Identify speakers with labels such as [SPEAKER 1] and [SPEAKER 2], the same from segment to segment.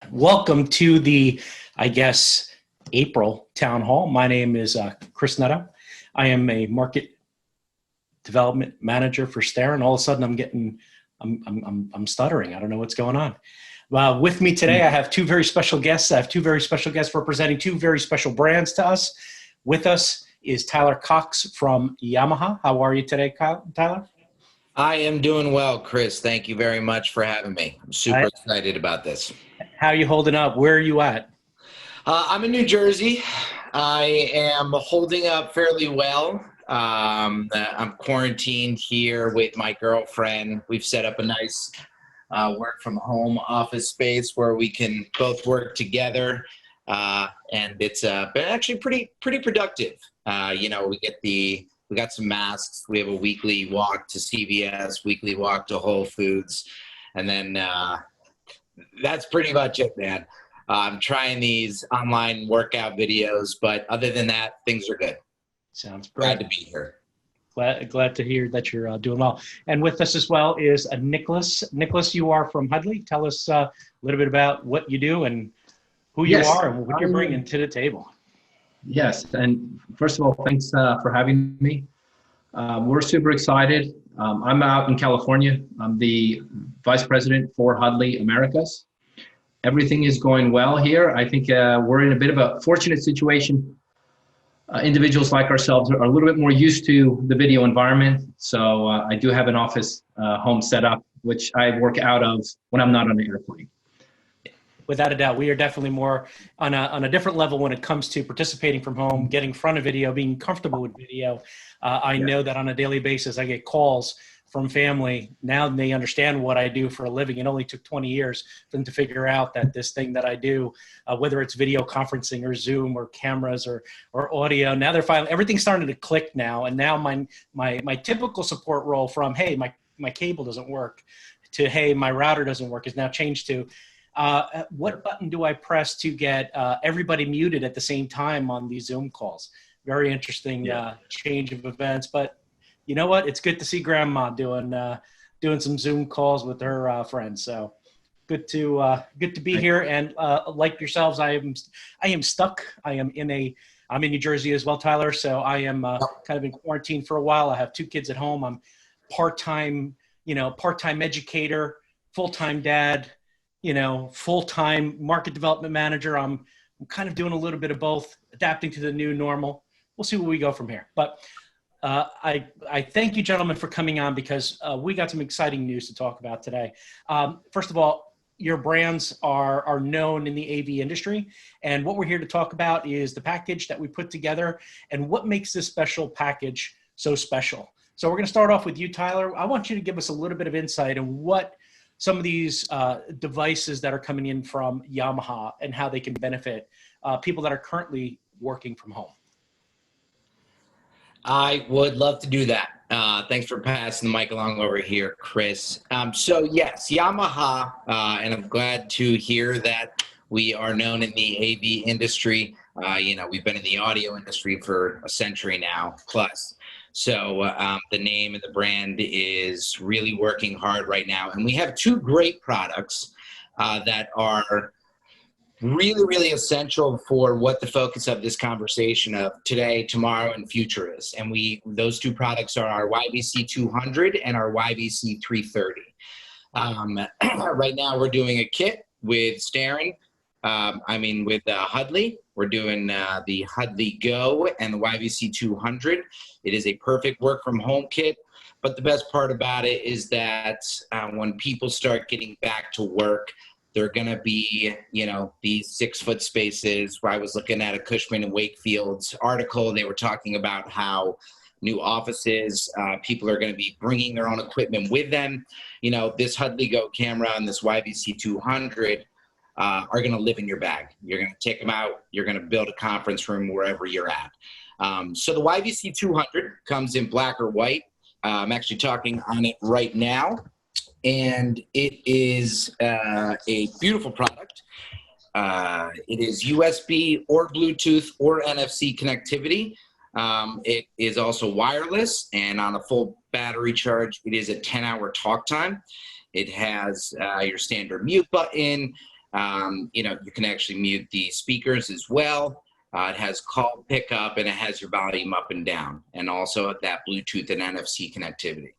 [SPEAKER 1] Welcome to the, I guess, April town hall. My name is Chris Neto. I am a market development manager for Starin. All of a sudden, I'm stuttering. I don't know what's going on. With me today, I have two very special guests. I have two very special guests representing two very special brands to us. With us is Tyler Cox from Yamaha. How are you today, Tyler?
[SPEAKER 2] I am doing well, Chris. Thank you very much for having me. I'm super
[SPEAKER 1] I,
[SPEAKER 2] excited about this.
[SPEAKER 1] how are you holding up? Where are you at?
[SPEAKER 2] I'm in New Jersey. I am holding up fairly well. I'm quarantined here with my girlfriend. We've set up a nice work from home office space where we can both work together. And it's been actually pretty productive. We got some masks. We have a weekly walk to CVS, weekly walk to Whole Foods. And then that's pretty much it, man. I'm trying these online workout videos, but other than that, things are good.
[SPEAKER 1] Sounds great.
[SPEAKER 2] Glad to be here.
[SPEAKER 1] Glad to hear that you're doing well. And with us as well is Nicolas. Nicolas, you are from Huddly. Tell us a little bit about what you do and who you are and what you're bringing to the table.
[SPEAKER 3] Yes, and first of all, thanks for having me. We're super excited. I'm out in California. I'm the vice president for Huddly Americas. Everything is going well here. I think we're in a bit of a fortunate situation. Individuals like ourselves are a little bit more used to the video environment. So I do have an office home set up, which I work out of when I'm not on the airplane.
[SPEAKER 1] Without a doubt, we are definitely more on a different level when it comes to participating from home, getting in front of video, being comfortable with video. I know that on a daily basis, I get calls from family. Now they understand what I do for a living. It only took 20 years for them to figure out that this thing that I do, whether it's video conferencing or Zoom or cameras or audio, now they're finally, everything's starting to click now. And now my typical support role from, hey, my cable doesn't work, to, hey, my router doesn't work, is now changed to, what button do I press to get everybody muted at the same time on these Zoom calls? Very interesting change of events. But you know what? It's good to see Grandma doing some Zoom calls with her friends. So good to be here. And like yourselves, I am stuck. I'm in New Jersey as well, Tyler. So I am kind of in quarantine for a while. I have two kids at home. I'm part-time educator, full-time dad, full-time market development manager. I'm kind of doing a little bit of both, adapting to the new normal. We'll see where we go from here. But I thank you, gentlemen, for coming on because we got some exciting news to talk about today. First of all, your brands are known in the AV industry. And what we're here to talk about is the package that we put together and what makes this special package so special. So we're going to start off with you, Tyler. I want you to give us a little bit of insight on what some of these devices that are coming in from Yamaha and how they can benefit people that are currently working from home.
[SPEAKER 2] I would love to do that. Thanks for passing the mic along over here, Chris. So yes, Yamaha, and I'm glad to hear that we are known in the AV industry. We've been in the audio industry for a century now, plus. So the name and the brand is really working hard right now. And we have two great products that are really, really essential for what the focus of this conversation of today, tomorrow, and future is. And those two products are our YVC 200 and our YVC 330. Right now we're doing a kit with Starin, with Huddly. We're doing the Huddly Go and the YVC 200. It is a perfect work from home kit. But the best part about it is that when people start getting back to work, they're going to be, these 6-foot spaces. Where I was looking at a Cushman and Wakefield's article. They were talking about how new offices, people are going to be bringing their own equipment with them. This Huddly Go camera and this YVC 200 are going to live in your bag. You're going to take them out. You're going to build a conference room wherever you're at. So the YVC 200 comes in black or white. I'm actually talking on it right now. And it is a beautiful product. It is USB or Bluetooth or NFC connectivity. It is also wireless, and on a full battery charge, it is a 10-hour talk time. It has your standard mute button. You know, you can actually mute the speakers as well. It has call pickup, and it has your volume up and down, and also that Bluetooth and NFC connectivity.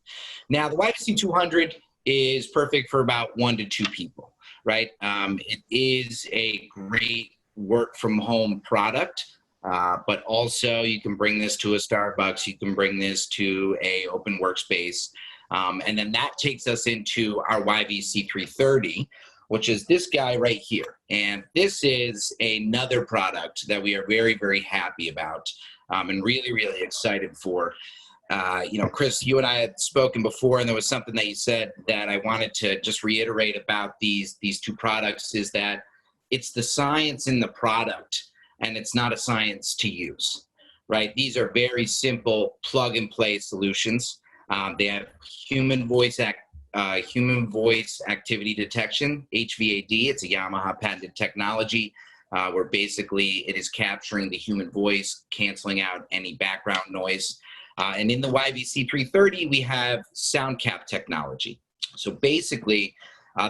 [SPEAKER 2] Now, the YVC 200 is perfect for about 1 to 2 people, right? It is a great work from home product, but also you can bring this to a Starbucks, you can bring this to a open workspace, and then that takes us into our YVC 330, which is this guy right here. And this is another product that we are very, very happy about, and really, really excited for. You know, Chris, you and I had spoken before, and there was something that you said that I wanted to just reiterate about these 2 products, is that it's the science in the product, and it's not a science to use, right? These are very simple plug-and-play solutions. They have human voice activity detection, HVAD. It's a Yamaha patented technology where basically it is capturing the human voice, canceling out any background noise. And in the YVC 330, we have sound cap technology. So basically,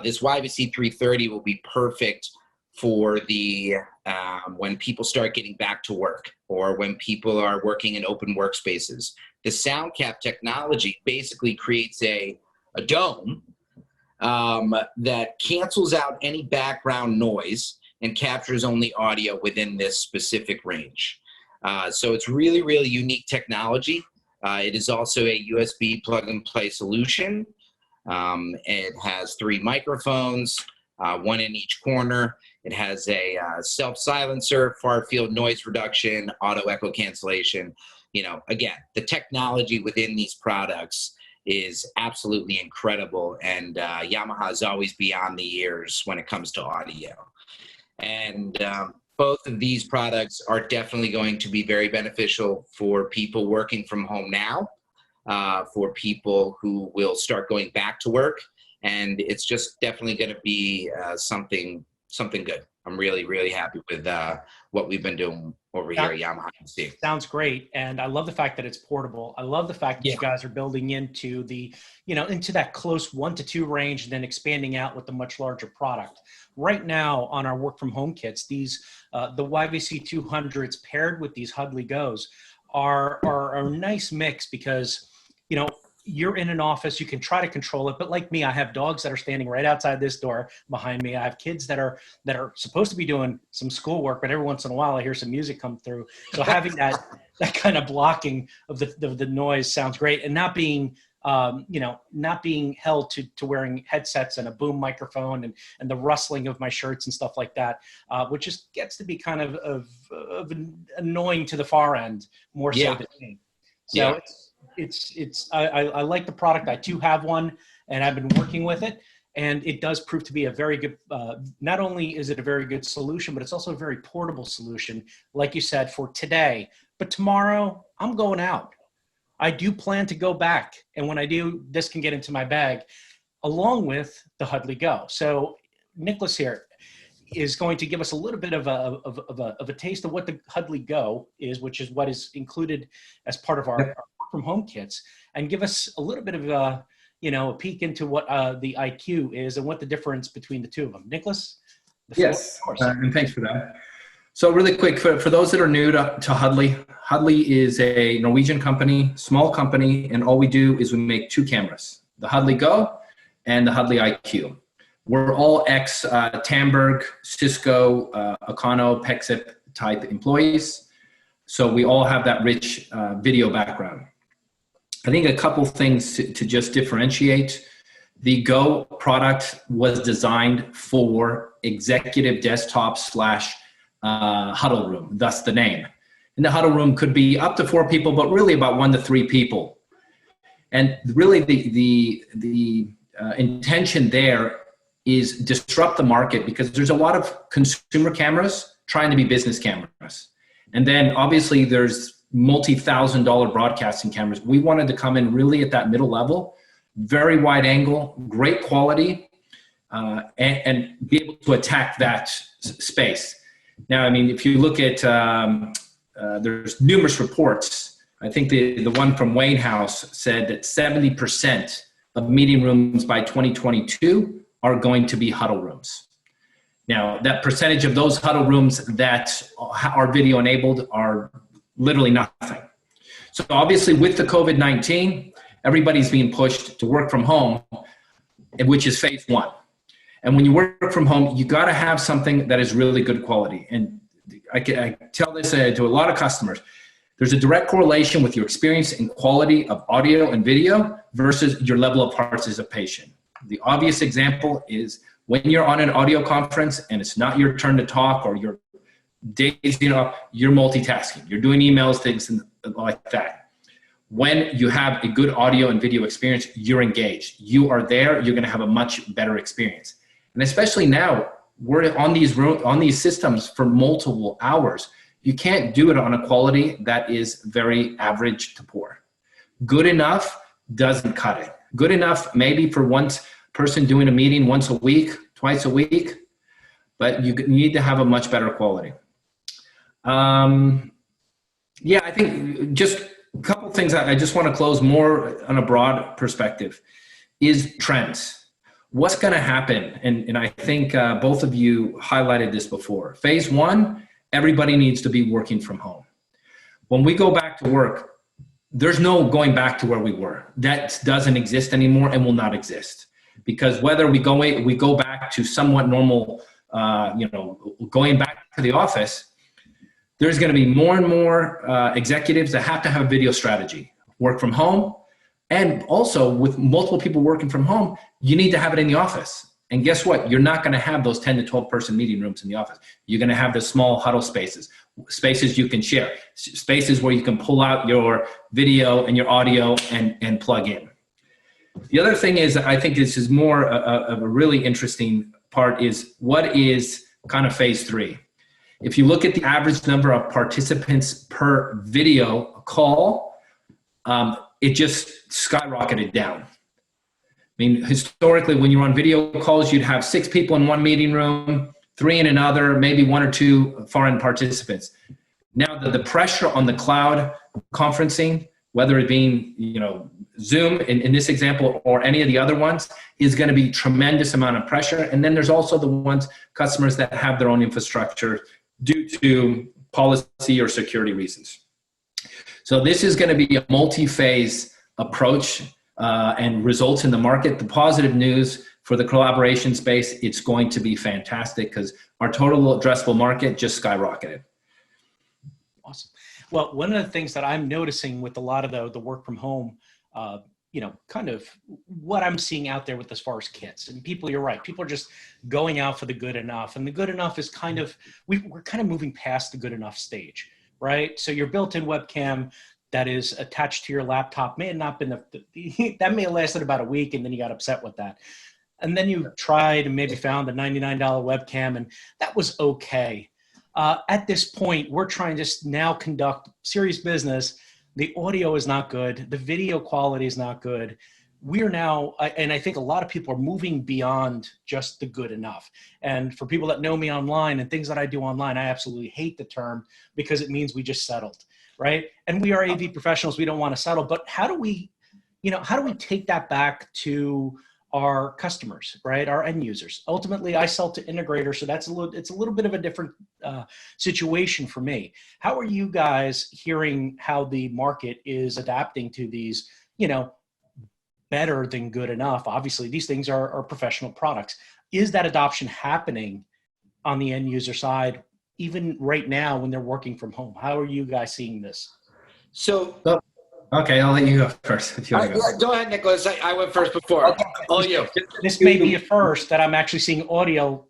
[SPEAKER 2] this YVC 330 will be perfect for the when people start getting back to work, or when people are working in open workspaces. The sound cap technology basically creates a dome that cancels out any background noise and captures only audio within this specific range. So it's really, really unique technology. It is also a USB plug-and-play solution. It has 3 microphones, 1 in each corner. It has a self-silencer, far-field noise reduction, auto echo cancellation. You know, again, the technology within these products is absolutely incredible, and Yamaha is always beyond the ears when it comes to audio. And both of these products are definitely going to be very beneficial for people working from home now, for people who will start going back to work, and it's just definitely going to be something good. I'm really, really happy with what we've been doing over here at Yamaha.
[SPEAKER 1] Sounds great. And I love the fact that it's portable. I love the fact that you guys are building into the, you know, into that close 1 to 2 range, and then expanding out with a much larger product. Right now on our work from home kits, these, the YVC 200s paired with these Huddly Go's are a nice mix, because, you know, you're in an office, you can try to control it, but like me, I have dogs that are standing right outside this door behind me. I have kids that are supposed to be doing some schoolwork, but every once in a while I hear some music come through. So having that kind of blocking of the noise sounds great, and not being you know, not being held to wearing headsets and a boom microphone and the rustling of my shirts and stuff like that, which just gets to be kind of annoying to the far end, more so than me. So I like the product. I too have one, and I've been working with it, and it does prove to be a very good, not only is it a very good solution, but it's also a very portable solution, like you said, for today. But tomorrow, I'm going out. I do plan to go back, and when I do, this can get into my bag, along with the Huddly Go. So Nicolas here is going to give us a little bit of a taste of what the Huddly Go is, which is what is included as part of our from home kits, and give us a little bit of a peek into what the IQ is and what the difference between the two of them. Nicolas?
[SPEAKER 3] Yes, and thanks for that. So really quick, for those that are new to Huddly, Huddly is a Norwegian company, small company, and all we do is we make 2 cameras, the Huddly Go and the Huddly IQ. We're all ex-Tamberg, Cisco, Econo, Pexip type employees, so we all have that rich video background. I think a couple things to just differentiate. The Go product was designed for executive desktop / huddle room, thus the name. And the huddle room could be up to 4 people, but really about 1 to 3 people. And really the intention there is disrupt the market, because there's a lot of consumer cameras trying to be business cameras. And then obviously there's multi-$1,000 broadcasting cameras. We wanted to come in really at that middle level, very wide angle, great quality, and be able to attack that space. Now, I mean, if you look at, there's numerous reports. I think the one from Wayne House said that 70% of meeting rooms by 2022 are going to be huddle rooms. Now, that percentage of those huddle rooms that are video enabled are literally nothing. So obviously with the COVID-19, everybody's being pushed to work from home, which is phase one. And when you work from home, you got to have something that is really good quality. And I tell this to a lot of customers. There's a direct correlation with your experience and quality of audio and video versus your level of participation. The obvious example is when you're on an audio conference and it's not your turn to talk, or you're you're multitasking, you're doing emails, things like that. When you have a good audio and video experience, you're engaged. You are there, you're going to have a much better experience. And especially now, we're on these systems for multiple hours. You can't do it on a quality that is very average to poor. Good enough doesn't cut it. Good enough maybe for one person doing a meeting once a week, twice a week, but you need to have a much better quality. Yeah, I think just a couple of things I just want to close more on a broad perspective is trends. What's going to happen? And I think both of you highlighted this before. Phase one, everybody needs to be working from home. When we go back to work, there's no going back to where we were. That doesn't exist anymore and will not exist. Because whether we go back to somewhat normal, going back to the office, there's going to be more and more executives that have to have a video strategy. Work from home. And also with multiple people working from home, you need to have it in the office. And guess what? You're not going to have those 10 to 12 person meeting rooms in the office. You're going to have the small huddle spaces you can share, spaces where you can pull out your video and your audio and plug in. The other thing is, I think this is more of a really interesting part, is what is kind of phase three. If you look at the average number of participants per video call, it just skyrocketed down. I mean, historically, when you're on video calls, you'd have 6 people in one meeting room, 3 in another, maybe 1 or 2 foreign participants. Now, the pressure on the cloud conferencing, whether it being, Zoom in this example or any of the other ones, is going to be tremendous amount of pressure. And then there's also the customers that have their own infrastructure due to policy or security reasons. So this is going to be a multi-phase approach and results in the market. The positive news for the collaboration space, it's going to be fantastic because our total addressable market just skyrocketed.
[SPEAKER 1] Awesome. Well, one of the things that I'm noticing with a lot of the work from home, kind of what I'm seeing out there with as far as kits, and people, you're right, people are just going out for the good enough, and the good enough is kind of, we're kind of moving past the good enough stage, right? So your built-in webcam that is attached to your laptop may have not been, that may have lasted about a week, and then you got upset with that. And then you tried and maybe found a $99 webcam, and that was okay. At this point, we're trying to now conduct serious business. The audio is not good. The video quality is not good. We are now, and I think a lot of people are moving beyond just the good enough. And for people that know me online and things that I do online, I absolutely hate the term because it means we just settled, right? And we are AV professionals. We don't want to settle. But how do we take that back to our customers, right? Our end users. Ultimately, I sell to integrators, so it's a little bit of a different situation for me. How are you guys hearing how the market is adapting to these, better than good enough? Obviously, these things are professional products. Is that adoption happening on the end user side, even right now when they're working from home? How are you guys seeing this?
[SPEAKER 2] So.
[SPEAKER 3] Okay, I'll let you go first. If you want to go.
[SPEAKER 2] Go ahead, Nicholas. I went first before.
[SPEAKER 3] Okay.
[SPEAKER 2] All you.
[SPEAKER 1] This may be a first that I'm actually seeing audio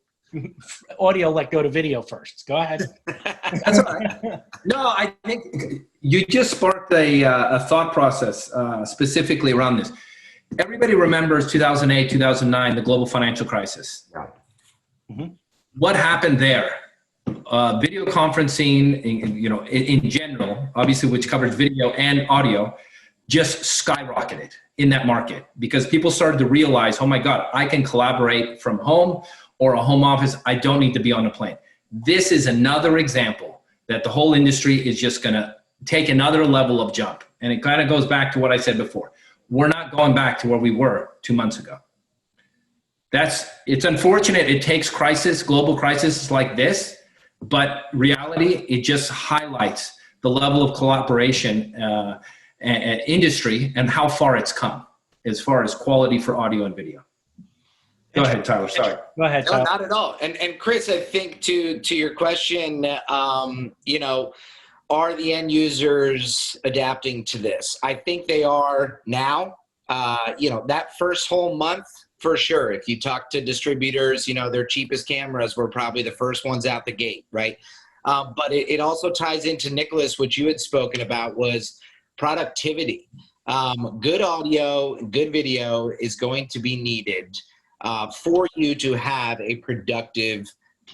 [SPEAKER 1] let go to video first. Go ahead.
[SPEAKER 3] That's all right. No, I think you just sparked a thought process specifically around this. Everybody remembers 2008, 2009, the global financial crisis. Yeah. Mm-hmm. What happened there? Video conferencing, in general, obviously, which covers video and audio, just skyrocketed in that market because people started to realize, oh my God, I can collaborate from home or a home office. I don't need to be on a plane. This is another example that the whole industry is just going to take another level of jump. And it kind of goes back to what I said before. We're not going back to where we were 2 months ago. It's unfortunate. It takes global crisis like this, but reality, it just highlights the level of collaboration and industry and how far it's come as far as quality for audio and video. Go ahead, Tyler. Sorry.
[SPEAKER 1] Go ahead, Tyler.
[SPEAKER 2] No, not at all. And Chris, I think to your question, you know, are the end users adapting to this? I think they are now. You know, that first whole month, for sure. If you talk to distributors, you know, their cheapest cameras were probably the first ones out the gate, right? But it also ties into, Nicolas, what you had spoken about was productivity. Good audio, good video is going to be needed for you to have a productive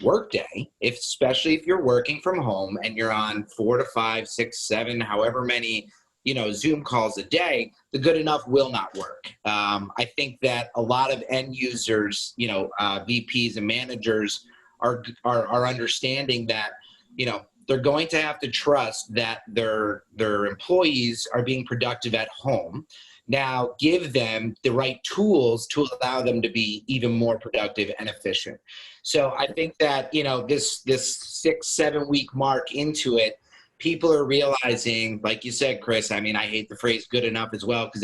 [SPEAKER 2] workday, especially if you're working from home and you're on 4 to 5, 6, 7, however many, you know, Zoom calls a day. The good enough will not work. I think that a lot of end users, you know, VPs and managers are understanding that, you know, they're going to have to trust that their employees are being productive at home. Now, give them the right tools to allow them to be even more productive and efficient. So I think that, you know, this 6-7 week mark into it, people are realizing, like you said, Chris, I mean, I hate the phrase good enough as well, because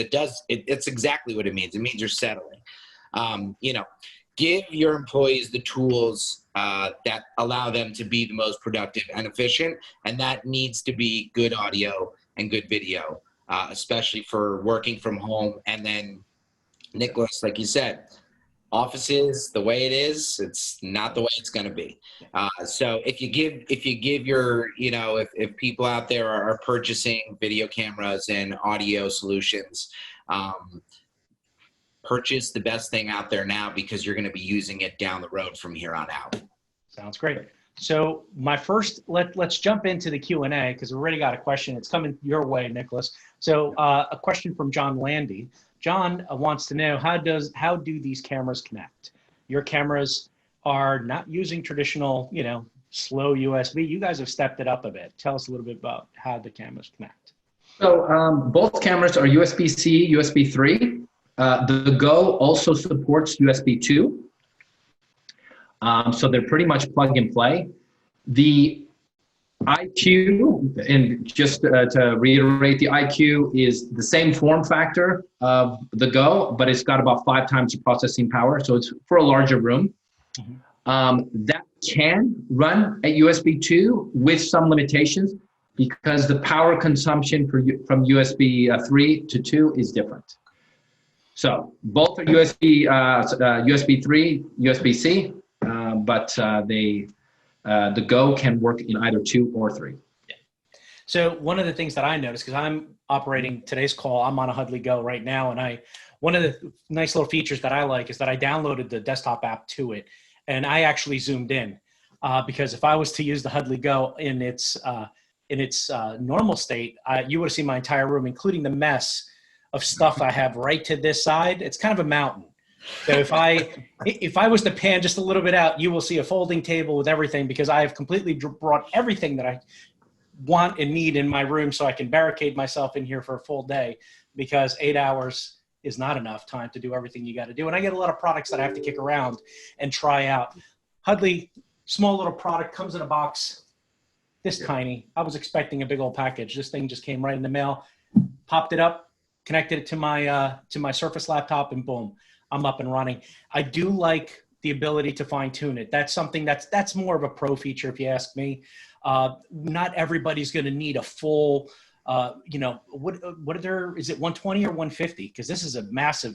[SPEAKER 2] it's exactly what it means. It means you're settling. You know, give your employees the tools that allow them to be the most productive and efficient, and that needs to be good audio and good video, especially for working from home. And then, Nicolas, like you said, offices, the way it is, it's not the way it's going to be. So if you give your, you know, if people out there are purchasing video cameras and audio solutions, purchase the best thing out there now, because you're going to be using it down the road from here on out.
[SPEAKER 1] Sounds great. So my first, let's jump into the Q&A, because we already got a question. It's coming your way, Nicolas. So a question from John Landy. John wants to know, how do these cameras connect? Your cameras are not using traditional, you know, slow USB. You guys have stepped it up a bit. Tell us a little bit about how the cameras connect.
[SPEAKER 3] So both cameras are USB-C, USB 3. The Go also supports USB 2. So they're pretty much plug and play. The IQ, and just to reiterate, the IQ is the same form factor of the Go, but it's got about 5 times the processing power. So it's for a larger room. That can run at USB 2 with some limitations, because the power consumption from USB 3 to 2 is different. So both are USB 3, USB-C, but the Go can work in either 2 or 3.
[SPEAKER 1] Yeah. So one of the things that I noticed, because I'm operating today's call, I'm on a Huddly Go right now, and one of the nice little features that I like is that I downloaded the desktop app to it, and I actually zoomed in, because if I was to use the Huddly Go in its normal state, you would have seen my entire room, including the mess of stuff I have right to this side. It's kind of a mountain. So if I was to pan just a little bit out, you will see a folding table with everything, because I have completely brought everything that I want and need in my room, so I can barricade myself in here for a full day, because 8 hours is not enough time to do everything you got to do. And I get a lot of products that I have to kick around and try out. Huddly, small little product, comes in a box this tiny. I was expecting a big old package. This thing just came right in the mail, popped it up, connected it to my Surface laptop, and boom, I'm up and running. I do like the ability to fine tune it. That's something that's more of a pro feature, if you ask me. Not everybody's going to need a full, you know, is it 120 or 150? Because this is a massive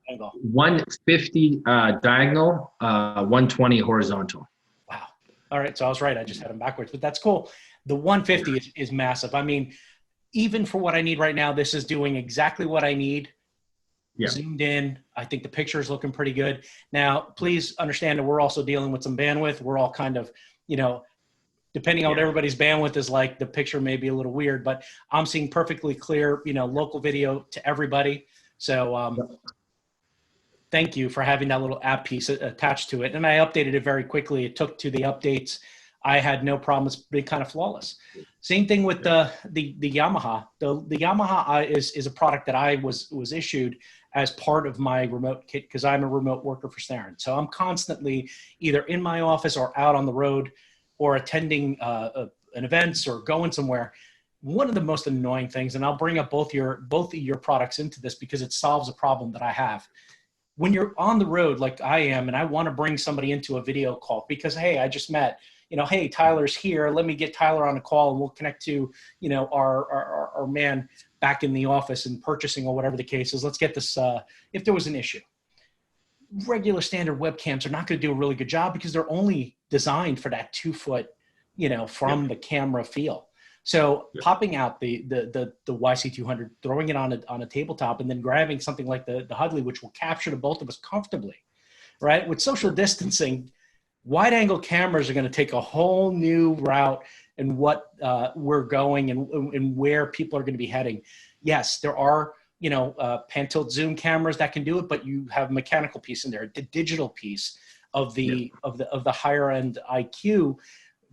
[SPEAKER 1] angle.
[SPEAKER 3] 150 diagonal, 120 horizontal.
[SPEAKER 1] Wow. All right. So I was right. I just had them backwards, but that's cool. The 150 is massive. I mean, even for what I need right now, this is doing exactly what I need. Yeah. Zoomed in. I think the picture is looking pretty good. Now, please understand that we're also dealing with some bandwidth. We're all kind of, you know, depending on what everybody's bandwidth is like, the picture may be a little weird, but I'm seeing perfectly clear, you know, local video to everybody. So thank you for having that little app piece attached to it. And I updated it very quickly. It took to the updates. I had no problems, being kind of flawless. Same thing with the Yamaha. The Yamaha is a product that I was issued as part of my remote kit because I'm a remote worker for Starin. So I'm constantly either in my office or out on the road or attending an events or going somewhere. One of the most annoying things, and I'll bring up both of your products into this because it solves a problem that I have. When you're on the road like I am, and I want to bring somebody into a video call because, hey, I just met, hey, Tyler's here. Let me get Tyler on a call and we'll connect to, our man back in the office and purchasing or whatever the case is. Let's get this, if there was an issue. Regular standard webcams are not going to do a really good job because they're only designed for that 2 foot, from the camera feel. So popping out the YC200, throwing it on a tabletop, and then grabbing something like the Huddly, which will capture the both of us comfortably, right? With social distancing, wide angle cameras are going to take a whole new route in what we're going and where people are going to be heading. Yes, there are pan tilt zoom cameras that can do it, but you have a mechanical piece in there. The digital piece of the higher end IQ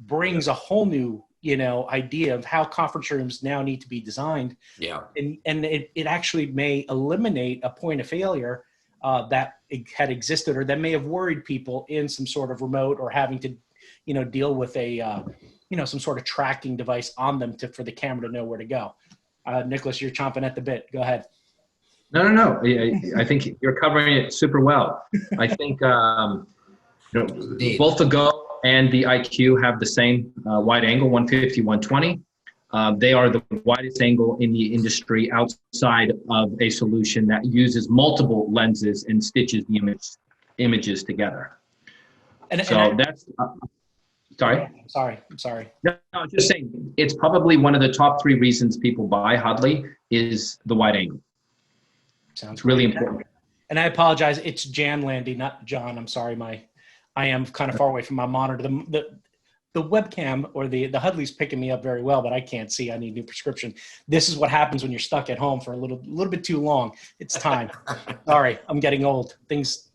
[SPEAKER 1] brings a whole new idea of how conference rooms now need to be designed.
[SPEAKER 2] Yeah.
[SPEAKER 1] And it actually may eliminate a point of failure that had existed or that may have worried people in some sort of remote or having to, deal with a, some sort of tracking device on them for the camera to know where to go. Nicolas, you're chomping at the bit. Go ahead.
[SPEAKER 3] No. I think you're covering it super well. I think both the Go and the IQ have the same wide angle, 150, 120. They are the widest angle in the industry outside of a solution that uses multiple lenses and stitches the images together. Sorry?
[SPEAKER 1] I'm sorry.
[SPEAKER 3] No, just saying, it's probably one of the top 3 reasons people buy Huddly is the wide angle.
[SPEAKER 1] Sounds
[SPEAKER 3] really
[SPEAKER 1] great.
[SPEAKER 3] important.
[SPEAKER 1] And I apologize. It's Jan Landy, not John. I'm sorry. I am kind of far away from my monitor. The webcam or the Huddly's picking me up very well, but I can't see. I need a new prescription. This is what happens when you're stuck at home for a little bit too long. It's time. Sorry, I'm getting old. Things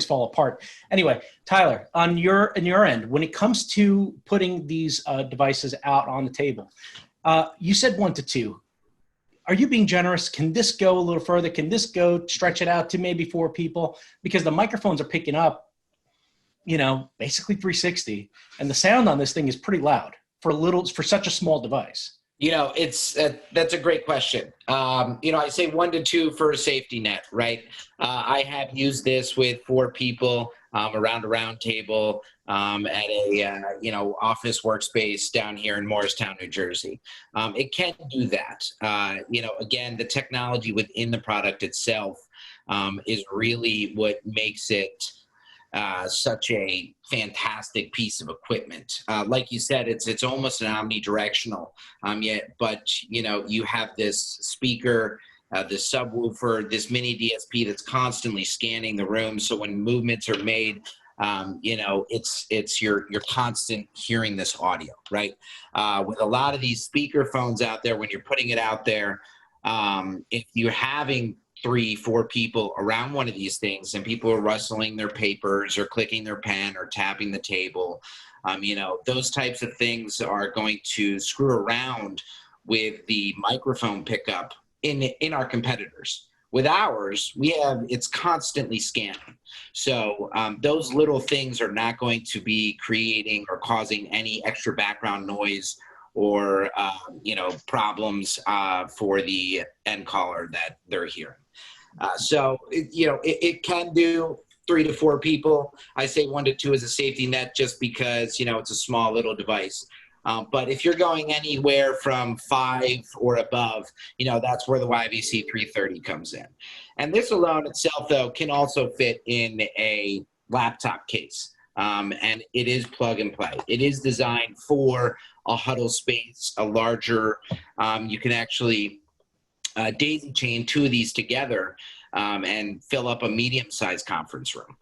[SPEAKER 1] fall apart. Anyway, Tyler, on your end, when it comes to putting these devices out on the table, you said 1 to 2. Are you being generous? Can this go a little further? Can this go stretch it out to maybe 4 people? Because the microphones are picking up, basically 360, and the sound on this thing is pretty loud for such a small device.
[SPEAKER 2] That's a great question. I say 1 to 2 for a safety net, right? I have used this with 4 people around a round table at a office workspace down here in Morristown, New Jersey. It can do that. Again, the technology within the product itself is really what makes it such a fantastic piece of equipment. Like you said, it's almost an omnidirectional. But you have this speaker, this subwoofer, this mini DSP that's constantly scanning the room. So when movements are made, you're constant hearing this audio, right? With a lot of these speaker phones out there, when you're putting it out there, if you're having 3-4 people around one of these things and people are rustling their papers or clicking their pen or tapping the table, those types of things are going to screw around with the microphone pickup in our competitors. With ours, it's constantly scanning. So those little things are not going to be creating or causing any extra background noise or problems for the end caller that they're hearing. It can do 3 to 4 people. I say 1 to 2 as a safety net just because, it's a small little device. But if you're going anywhere from 5 or above, that's where the YVC 330 comes in. And this alone itself, though, can also fit in a laptop case. And it is plug and play. It is designed for a huddle space, a larger, you can actually daisy chain 2 of these together and fill up a medium-sized conference room.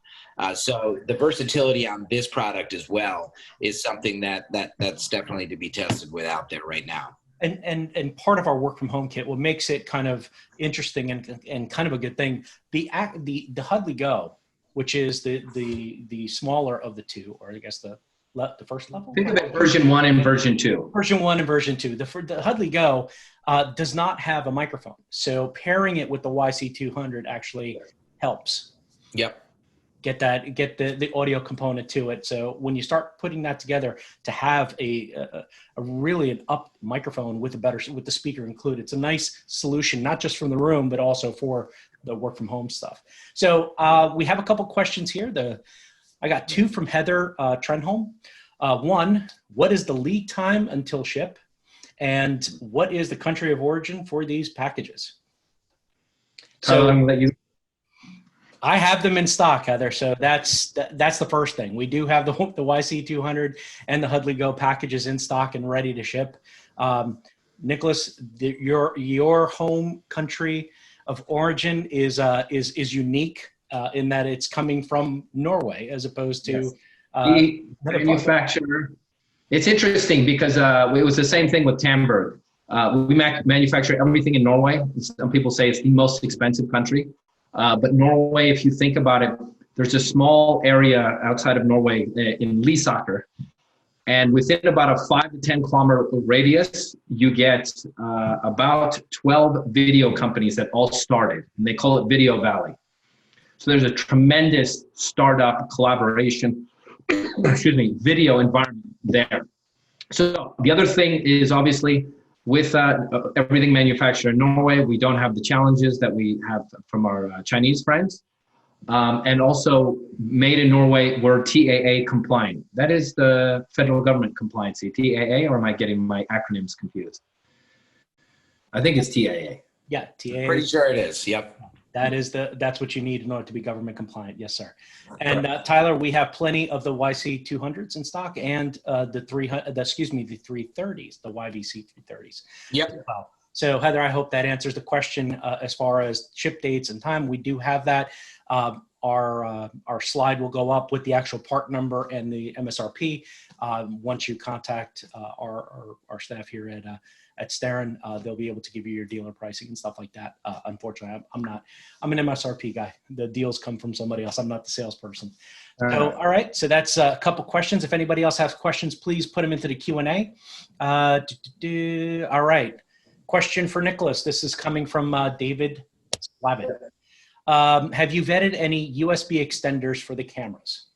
[SPEAKER 2] So the versatility on this product as well is something that's definitely to be tested with out there right now.
[SPEAKER 1] And part of our work from home kit, what makes it kind of interesting and kind of a good thing, the Huddly Go, which is the smaller of the 2, or I guess the the first level.
[SPEAKER 3] Think of it version 1 and version 2.
[SPEAKER 1] Version 1 and version 2. The Huddly Go does not have a microphone, so pairing it with the YC200 actually helps.
[SPEAKER 2] Yep.
[SPEAKER 1] Get the audio component to it. So when you start putting that together, to have a really an up microphone with the speaker included, it's a nice solution, not just from the room, but also for the work from home stuff. So we have a couple questions here. I got 2 from Heather Trenholm. 1, what is the lead time until ship? And what is the country of origin for these packages? So I have them in stock, Heather. So that's the first thing. We do have the YC200 and the Huddly Go packages in stock and ready to ship. Nicholas, your home country of origin is unique in that it's coming from Norway as opposed to
[SPEAKER 3] the manufacturer. It's interesting because it was the same thing with Tamberg. We manufacture everything in Norway. Some people say it's the most expensive country. But Norway, if you think about it, there's a small area outside of Norway in Lysaker. And within about a 5 to 10 kilometer radius, you get about 12 video companies that all started. And they call it Video Valley. So there's a tremendous startup collaboration, video environment there. So the other thing is obviously with everything manufactured in Norway, we don't have the challenges that we have from our Chinese friends. And also made in Norway, we're TAA compliant. That is the federal government compliancy, TAA, or am I getting my acronyms confused? I think it's TAA.
[SPEAKER 1] Yeah, TAA.
[SPEAKER 2] Pretty sure it is, yep.
[SPEAKER 1] That's what you need in order to be government compliant. Yes, sir. And Tyler, we have plenty of the YC200s in stock and the 330s, the YVC 330s.
[SPEAKER 2] Yep.
[SPEAKER 1] Wow. So Heather, I hope that answers the question as far as ship dates and time. We do have that. Our slide will go up with the actual part number and the MSRP. Once you contact our staff here at Starin, they'll be able to give you your dealer pricing and stuff like that. Unfortunately, I'm an MSRP guy. The deals come from somebody else. I'm not the salesperson. All right. So that's a couple questions. If anybody else has questions, please put them into the Q&A. All right. Question for Nicholas. This is coming from David Slavin. Have you vetted any USB extenders for the cameras?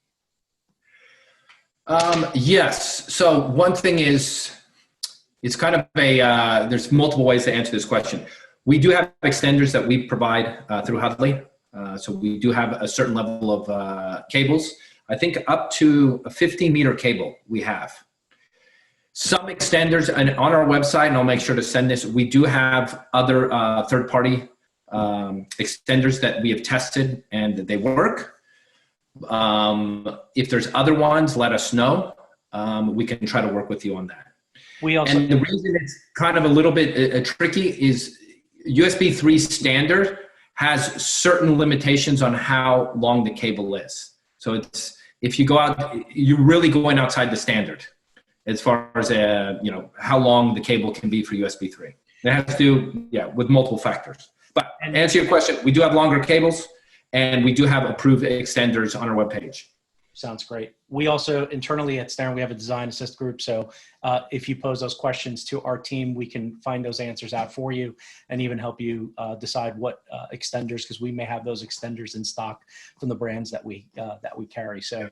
[SPEAKER 3] Yes. So one thing is, it's kind of there's multiple ways to answer this question. We do have extenders that we provide through Huddly. So we do have a certain level of cables. I think up to a 15-meter cable we have. Some extenders, and on our website, and I'll make sure to send this, we do have other third-party extenders that we have tested and they work. If there's other ones, let us know. We can try to work with you on that. And the reason it's kind of a little bit tricky is USB 3 standard has certain limitations on how long the cable is. So if you go out, you're really going outside the standard as far as how long the cable can be for USB 3. It has to do, with multiple factors. But to answer your question, we do have longer cables, and we do have approved extenders on our webpage.
[SPEAKER 1] Sounds great. We also internally at Starin, we have a design assist group. So if you pose those questions to our team, we can find those answers out for you and even help you decide what extenders, because we may have those extenders in stock from the brands that we carry. So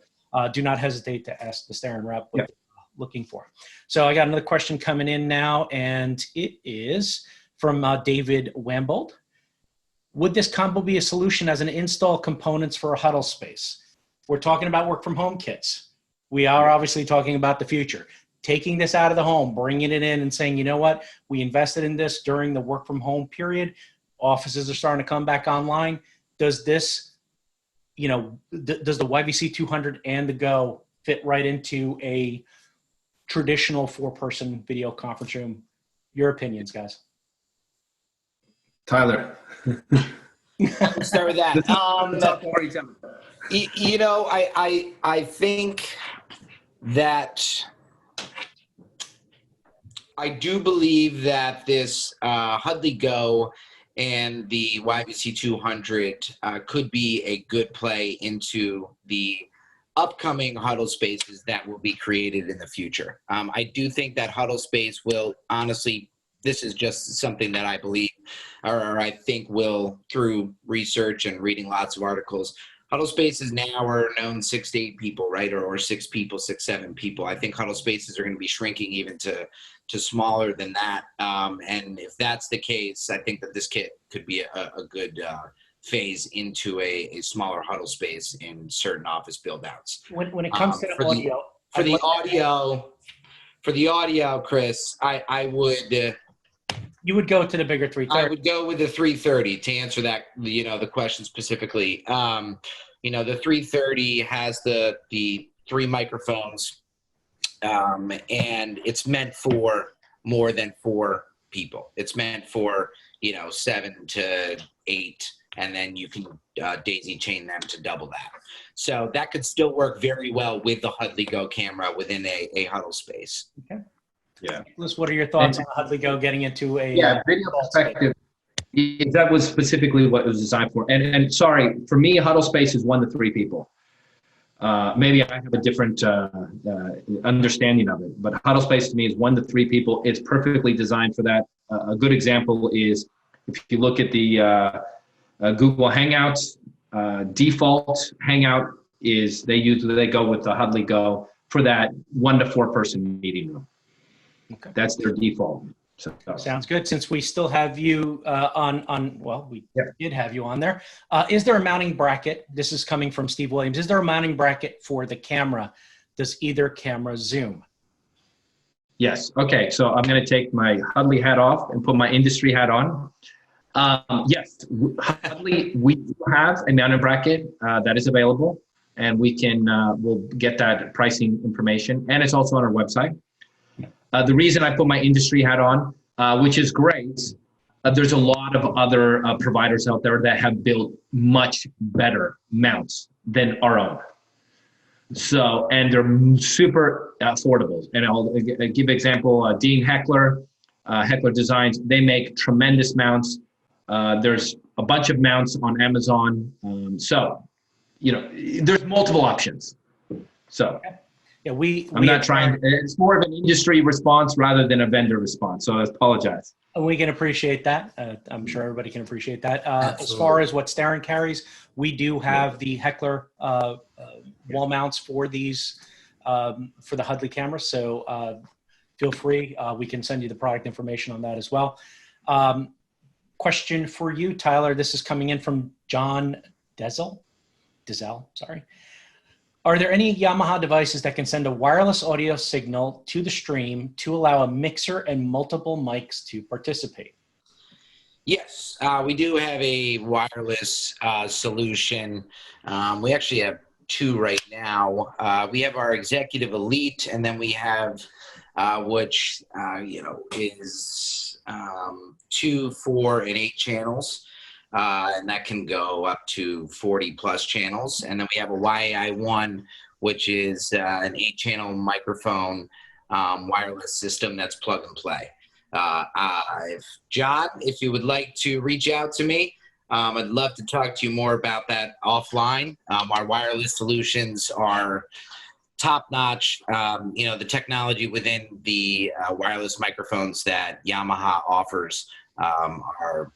[SPEAKER 1] do not hesitate to ask the Starin rep what they're looking for. So I got another question coming in now, and it is from David Wambold. Would this combo be a solution as an install components for a huddle space? We're talking about work from home kits. We are obviously talking about the future. Taking this out of the home, bringing it in and saying, you know what, we invested in this during the work from home period. Offices are starting to come back online. Does this, does the YVC 200 and the Go fit right into a traditional 4-person video conference room? Your opinions, guys.
[SPEAKER 3] Tyler.
[SPEAKER 2] Let's start with that. I think that I do believe that this Huddly Go and the YVC 200 could be a good play into the upcoming huddle spaces that will be created in the future. I do think that huddle space will honestly, this is just something that I believe, or I think will, through research and reading lots of articles, huddle spaces now are known 6 to 8 people, right? Or 6 people, 6, 7 people. I think huddle spaces are going to be shrinking even to smaller than that. And if that's the case, I think that this kit could be a good phase into a smaller huddle space in certain office build outs.
[SPEAKER 1] When it comes to the audio,
[SPEAKER 2] for the audio, Chris, I would.
[SPEAKER 1] You would go to the bigger 330.
[SPEAKER 2] I would go with the 330 to answer that, the question specifically. The 330 has the 3 microphones, and it's meant for more than 4 people. It's meant for, 7 to 8, and then you can daisy chain them to double that. So that could still work very well with the Huddly Go camera within a huddle space.
[SPEAKER 1] Okay.
[SPEAKER 3] Yeah.
[SPEAKER 1] Nicholas, what are your thoughts on Huddly Go getting into a
[SPEAKER 3] video perspective? That was specifically what it was designed for. And sorry, for me, huddle space is 1 to 3 people. Maybe I have a different understanding of it, but huddle space to me is 1 to 3 people. It's perfectly designed for that. A good example is if you look at the Google Hangouts, default Hangout is they go with the Huddly Go for that 1 to 4 person meeting room.
[SPEAKER 1] Okay.
[SPEAKER 3] That's their default. So
[SPEAKER 1] sounds good. Since we still have you we did have you on there. Is there a mounting bracket? This is coming from Steve Williams. Is there a mounting bracket for the camera? Does either camera zoom?
[SPEAKER 3] Yes. Okay. So I'm going to take my Huddly hat off and put my industry hat on. Yes, Huddly, we do have a mounting bracket that is available, and we'll get that pricing information, and it's also on our website. The reason I put my industry hat on, which is great, there's a lot of other providers out there that have built much better mounts than our own. So, and they're super affordable. And I'll give example, Dean Heckler, Heckler Designs, they make tremendous mounts. There's a bunch of mounts on Amazon. There's multiple options. So.
[SPEAKER 1] Yeah,
[SPEAKER 3] I'm not trying. It's more of an industry response rather than a vendor response. So I apologize.
[SPEAKER 1] We can appreciate that. I'm sure everybody can appreciate that. As far as what Starin carries, we do have the Heckler wall mounts for these for the Huddly camera. So feel free. We can send you the product information on that as well. Question for you, Tyler. This is coming in from John Dezel. Sorry. Are there any Yamaha devices that can send a wireless audio signal to the stream to allow a mixer and multiple mics to participate?
[SPEAKER 2] Yes, we do have a wireless solution. We actually have 2 right now. We have our Executive Elite, and then we have which is 2, 4, and 8 channels. And that can go up to 40 plus channels. And then we have a YAI1, which is an 8-channel microphone wireless system that's plug and play. John, if you would like to reach out to me, I'd love to talk to you more about that offline. Our wireless solutions are top notch. The technology within the wireless microphones that Yamaha offers are,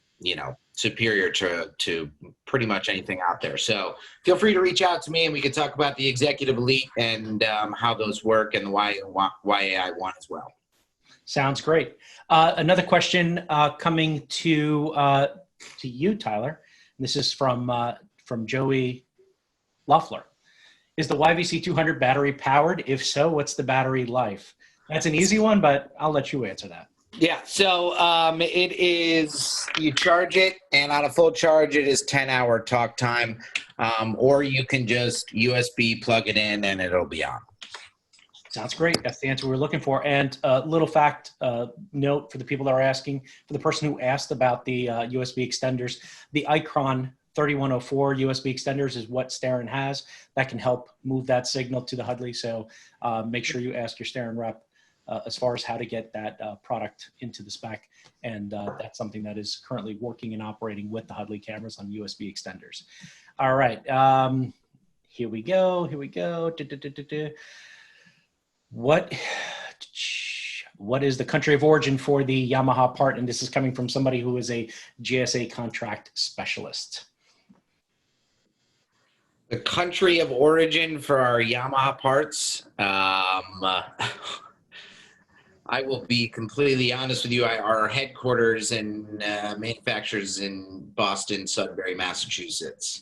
[SPEAKER 2] superior to pretty much anything out there. So feel free to reach out to me and we can talk about the Executive Elite and how those work and the YAI1 as well.
[SPEAKER 1] Sounds great. Another question coming to you, Tyler. This is from Joey Loeffler. Is the YVC 200 battery powered? If so, what's the battery life? That's an easy one, but I'll let you answer that.
[SPEAKER 2] Yeah, so it is, you charge it, and on a full charge, it is 10-hour talk time, or you can just USB plug it in, and it'll be on.
[SPEAKER 1] Sounds great. That's the answer we're looking for. And a little fact note for the people that are asking, for the person who asked about the USB extenders, the Icron 3104 USB extenders is what Starin has that can help move that signal to the Huddly. So make sure you ask your Starin rep as far as how to get that product into the spec. And that's something that is currently working and operating with the Huddly cameras on USB extenders. All right. Here we go. Here we go. What is the country of origin for the Yamaha part? And this is coming from somebody who is a GSA contract specialist.
[SPEAKER 2] The country of origin for our Yamaha parts. I will be completely honest with you. Our headquarters and manufacturers in Boston, Sudbury, Massachusetts.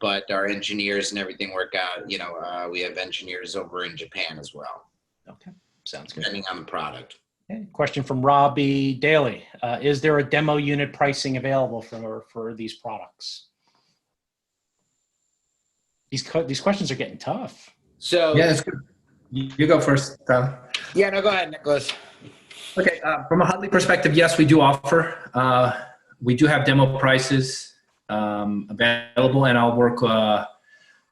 [SPEAKER 2] But our engineers and everything work out. You know, we have engineers over in Japan as well.
[SPEAKER 1] Okay, sounds good.
[SPEAKER 2] Depending on the product.
[SPEAKER 1] Okay. Question from Robbie Daly. Is there a demo unit pricing available for these products? These questions are getting tough.
[SPEAKER 2] So
[SPEAKER 3] yeah, it's good. You go first, Tyler.
[SPEAKER 2] Yeah, no, go ahead, Nicholas.
[SPEAKER 3] Okay, from a Huddly perspective, yes, we do offer. We do have demo prices available, and I'll work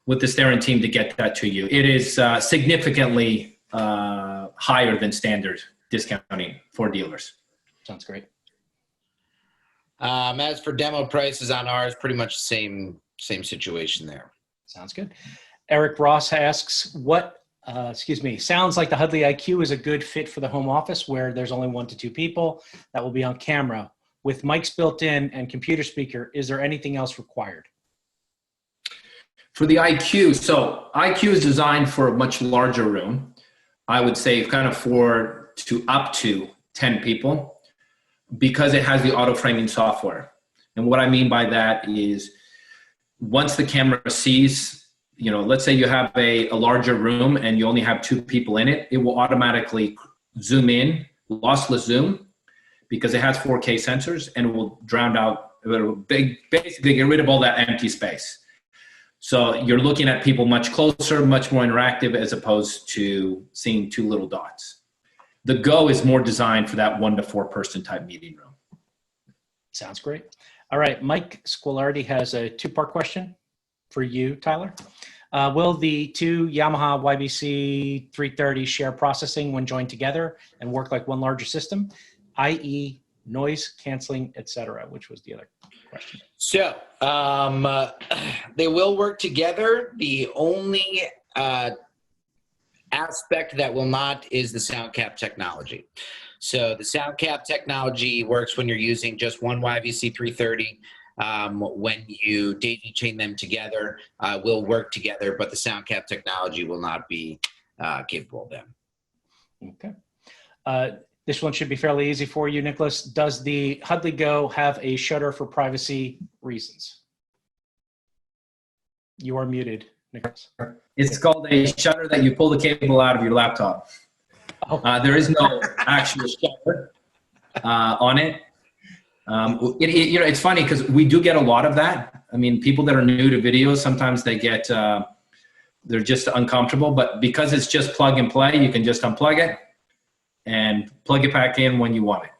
[SPEAKER 3] with the Starin team to get that to you. It is significantly higher than standard discounting for dealers.
[SPEAKER 1] Sounds great.
[SPEAKER 2] As for demo prices on ours, pretty much the same situation there.
[SPEAKER 1] Sounds good. Eric Ross asks, sounds like the Huddly IQ is a good fit for the home office where there's only 1 to 2 people that will be on camera. With mics built in and computer speaker, is there anything else required?
[SPEAKER 3] For the IQ, so IQ is designed for a much larger room. I would say kind of up to 10 people because it has the auto framing software. And what I mean by that is once the camera sees, you know, let's say you have a larger room and you only have 2 people in it, it will automatically zoom in, lossless zoom, because it has 4K sensors, and it will drown out, basically get rid of all that empty space. So you're looking at people much closer, much more interactive, as opposed to seeing 2 little dots. The Go is more designed for that 1 to 4 person type meeting room.
[SPEAKER 1] Sounds great. All right, Mike Squilardi has a 2-part question for you, Tyler. Will the 2 Yamaha YBC 330 share processing when joined together and work like one larger system, i.e. noise canceling, etc., which was the other question.
[SPEAKER 2] So they will work together. The only aspect that will not is the sound cap technology. So the sound cap technology works when you're using just one YVC 330. When you daisy chain them together, will work together, but the sound cap technology will not be capable of them.
[SPEAKER 1] Okay. This one should be fairly easy for you, Nicholas. Does the Huddly Go have a shutter for privacy reasons? You are muted, Nicholas.
[SPEAKER 3] It's called a shutter that you pull the cable out of your laptop.
[SPEAKER 1] Oh.
[SPEAKER 3] There is no actual shutter on it. You know, it's funny because we do get a lot of that. I mean, people that are new to videos, sometimes they get, they're just uncomfortable, but because it's just plug and play, you can just unplug it and plug it back in when you want it.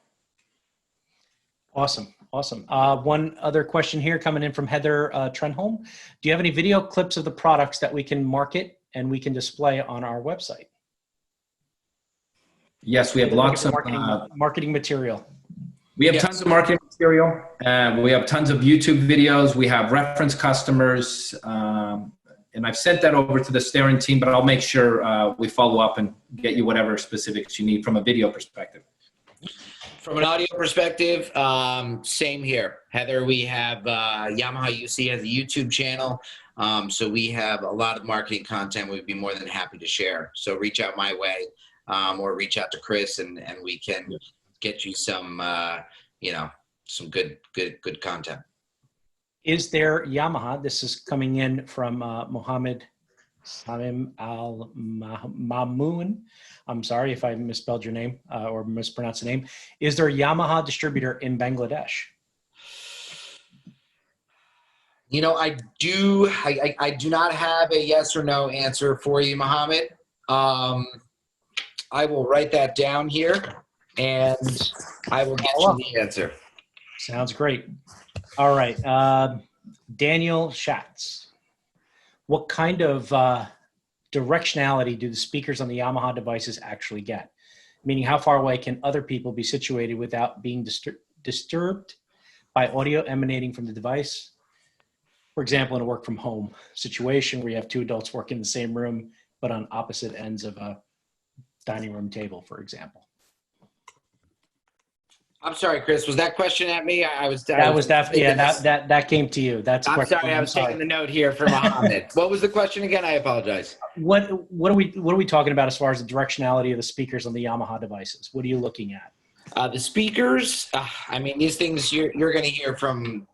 [SPEAKER 1] Awesome. Awesome. One other question here coming in from Heather Trenholm. Do you have any video clips of the products that we can market and we can display on our website?
[SPEAKER 3] Yes, we have lots of
[SPEAKER 1] marketing material.
[SPEAKER 3] We have tons of marketing material. We have tons of YouTube videos. We have reference customers. And I've sent that over to the Starin team, but I'll make sure we follow up and get you whatever specifics you need from a video perspective.
[SPEAKER 2] From an audio perspective, same here. Heather, we have Yamaha UC has a YouTube channel. So we have a lot of marketing content we'd be more than happy to share. So reach out my way or reach out to Chris and we can get you some, you know, some good content.
[SPEAKER 1] Is there Yamaha? This is coming in from Mohammed Samim Al Mamoun. I'm sorry if I misspelled your name or mispronounced the name. Is there a Yamaha distributor in Bangladesh?
[SPEAKER 2] You know, I do not have a yes or no answer for you, Mohammed. I will write that down here and I will get you the answer.
[SPEAKER 1] Sounds great. All right. Daniel Schatz. What kind of directionality do the speakers on the Yamaha devices actually get? Meaning, how far away can other people be situated without being disturbed by audio emanating from the device? For example, in a work from home situation where you have two adults working in the same room, but on opposite ends of a dining room table, for example.
[SPEAKER 2] I'm sorry, Chris. Was that question at me?
[SPEAKER 1] That was definitely, yeah, that came to you. That's a
[SPEAKER 2] I'm
[SPEAKER 1] question.
[SPEAKER 2] sorry. I was taking the note here for Mohammed. What was the question again? I apologize.
[SPEAKER 1] What are we talking about as far as the directionality of the speakers on the Yamaha devices? What are you looking at?
[SPEAKER 2] The speakers, I mean, these things you're going to hear from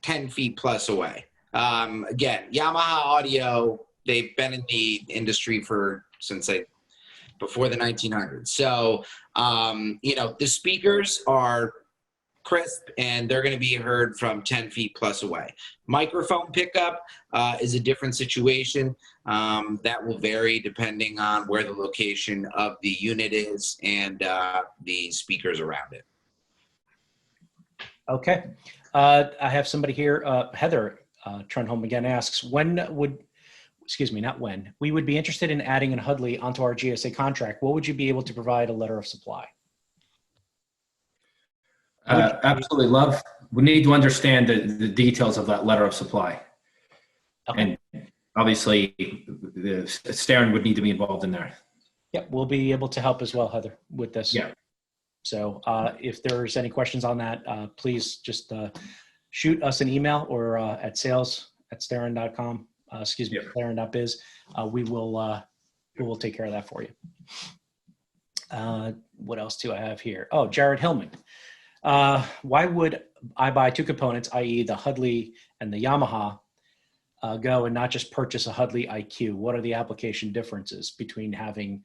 [SPEAKER 2] 10 feet plus away. Again, Yamaha Audio, they've been in the industry since before the 1900s. So, the speakers are crisp and they're going to be heard from 10 feet plus away. Microphone pickup is a different situation. That will vary depending on where the location of the unit is and the speakers around it.
[SPEAKER 1] Okay. I have somebody here, Heather Trenholm again asks, we would be interested in adding an Huddly onto our GSA contract. What would you be able to provide a letter of supply?
[SPEAKER 3] Absolutely love. We need to understand the details of that letter of supply.
[SPEAKER 1] Okay.
[SPEAKER 3] And obviously the Starin would need to be involved in there.
[SPEAKER 1] Yep. We'll be able to help as well, Heather, with this.
[SPEAKER 3] Yeah.
[SPEAKER 1] So if there's any questions on that, please just shoot us an email or at sales@starin.com. Starin.biz. We will take care of that for you. What else do I have here? Oh, Jared Hillman. Why would I buy two components, i.e. the Huddly and the Yamaha, Go and not just purchase a Huddly IQ? What are the application differences between having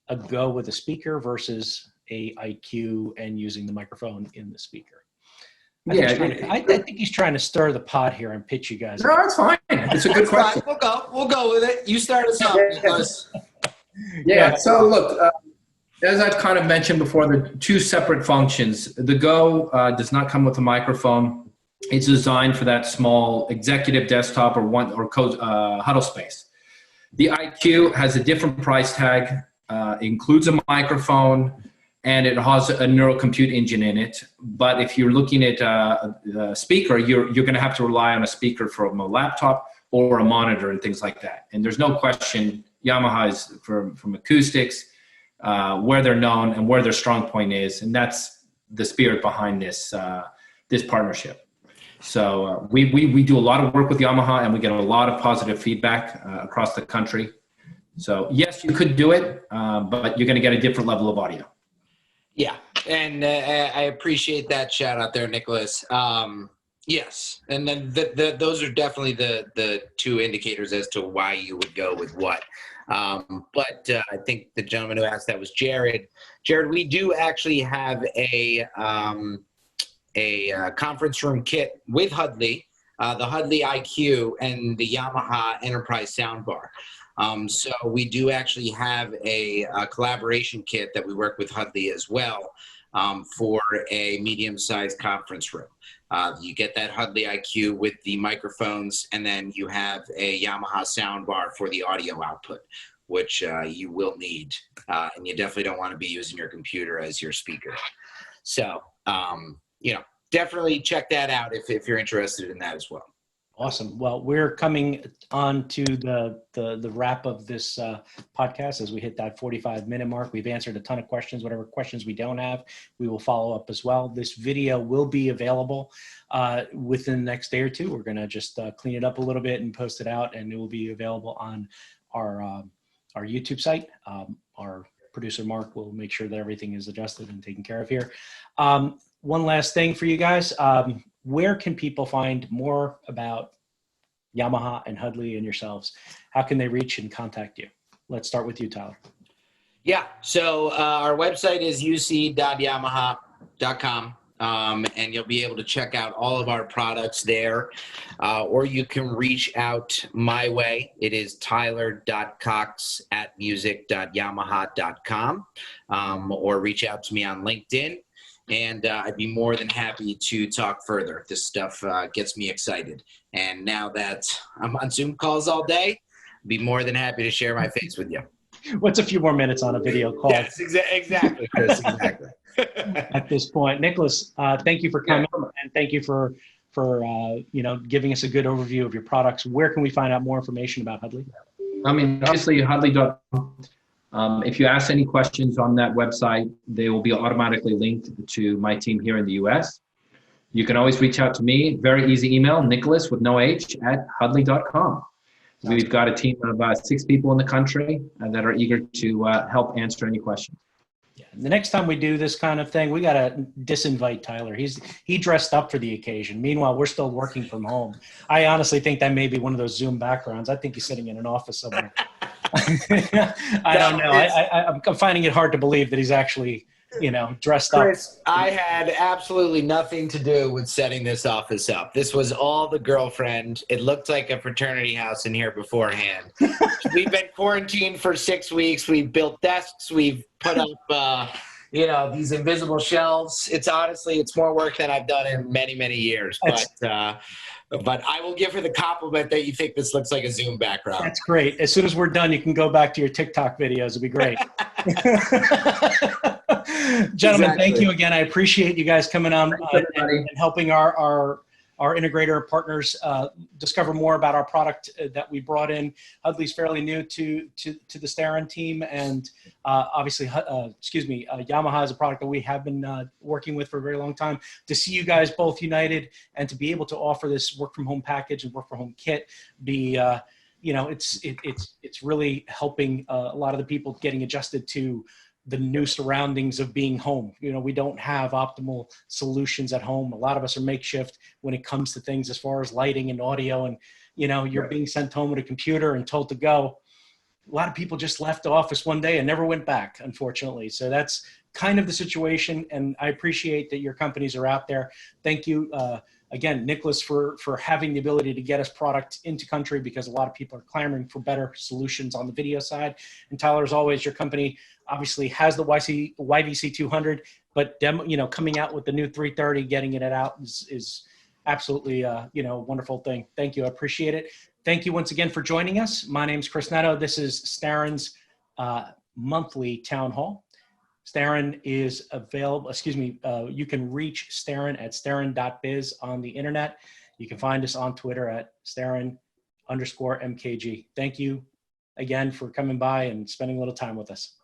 [SPEAKER 1] a Go with a speaker versus a IQ and using the microphone in the speaker? I think he's trying to stir the pot here and pitch you guys.
[SPEAKER 3] No, it's fine. It's a good question.
[SPEAKER 2] We'll go with it. You start us off, Nicholas.
[SPEAKER 3] Yeah. So look, as I've kind of mentioned before, the two separate functions. The Go does not come with a microphone. It's designed for that small executive desktop or huddle space. The IQ has a different price tag, includes a microphone, and it has a neural compute engine in it. But if you're looking at a speaker, you're going to have to rely on a speaker from a laptop or a monitor and things like that. And there's no question Yamaha is from acoustics, where they're known and where their strong point is, and that's the spirit behind this partnership. So we do a lot of work with Yamaha, and we get a lot of positive feedback across the country. So yes, you could do it, but you're going to get a different level of audio.
[SPEAKER 2] Yeah, and I appreciate that shout out there, Nicholas. Yes, and then those are definitely the two indicators as to why you would go with what. But I think the gentleman who asked that was Jared. Jared, we do actually have a conference room kit with Huddly, the Huddly IQ, and the Yamaha Enterprise Soundbar. So we do actually have a collaboration kit that we work with Huddly as well for a medium-sized conference room. You get that Huddly IQ with the microphones, and then you have a Yamaha soundbar for the audio output, which you will need. And you definitely don't want to be using your computer as your speaker. So, definitely check that out if you're interested in that as well.
[SPEAKER 1] Awesome. Well, we're coming on to the wrap of this podcast as we hit that 45-minute mark. We've answered a ton of questions. Whatever questions we don't have, we will follow up as well. This video will be available within the next day or two. We're going to just clean it up a little bit and post it out, and it will be available on our YouTube site. Our producer, Mark, will make sure that everything is adjusted and taken care of here. One last thing for you guys. Where can people find more about Yamaha and Huddly and yourselves? How can they reach and contact you? Let's start with you, Tyler.
[SPEAKER 2] Yeah, so our website is uc.yamaha.com, and you'll be able to check out all of our products there, or you can reach out my way. It is tyler.cox@music.yamaha.com, or reach out to me on LinkedIn. And I'd be more than happy to talk further. This stuff gets me excited. And now that I'm on Zoom calls all day, I'd be more than happy to share my face with you.
[SPEAKER 1] What's a few more minutes on a video call?
[SPEAKER 2] Yes, exactly, Chris, exactly.
[SPEAKER 1] At this point. Nicholas, thank you for coming, and thank you for giving us a good overview of your products. Where can we find out more information about Huddly?
[SPEAKER 3] I mean, obviously, Huddly.com. If you ask any questions on that website, they will be automatically linked to my team here in the US. You can always reach out to me. Very easy email, Nicholas with no H at Huddly.com. We've got a team of 6 people in the country that are eager to help answer any questions.
[SPEAKER 1] Yeah. The next time we do this kind of thing, we got to disinvite Tyler. He dressed up for the occasion. Meanwhile, we're still working from home. I honestly think that may be one of those Zoom backgrounds. I think he's sitting in an office somewhere. I don't know. I'm finding it hard to believe that he's actually, dressed up.
[SPEAKER 2] Chris, I had absolutely nothing to do with setting this office up. This was all the girlfriend. It looked like a fraternity house in here beforehand. We've been quarantined for 6 weeks. We've built desks. We've put up, these invisible shelves. It's more work than I've done in many, many years. But I will give her the compliment that you think this looks like a Zoom background.
[SPEAKER 1] That's great. As soon as we're done, you can go back to your TikTok videos. It'd be great. Gentlemen, Thank you again. I appreciate you guys coming on and helping our integrator partners discover more about our product that we brought in. Huddly's fairly new to the Starin team, and obviously, Yamaha is a product that we have been working with for a very long time. To see you guys both united and to be able to offer this work from home package and work from home kit, it's really helping a lot of the people getting adjusted to the new surroundings of being home. We don't have optimal solutions at home. A lot of us are makeshift when it comes to things as far as lighting and audio, and you're being sent home with a computer and told to go. A lot of people just left the office one day and never went back, unfortunately. So that's kind of the situation, and I appreciate that your companies are out there. Thank you again, Nicholas, for having the ability to get us product into country, because a lot of people are clamoring for better solutions on the video side. And Tyler, as always, your company obviously has the YVC 200, but coming out with the new 330, getting it out is absolutely a wonderful thing. Thank you. I appreciate it. Thank you once again for joining us. My name is Chris Neto. This is Starin's monthly town hall. Starin is available, you can reach Starin at starin.biz on the internet. You can find us on Twitter at Starin_MKG. Thank you again for coming by and spending a little time with us.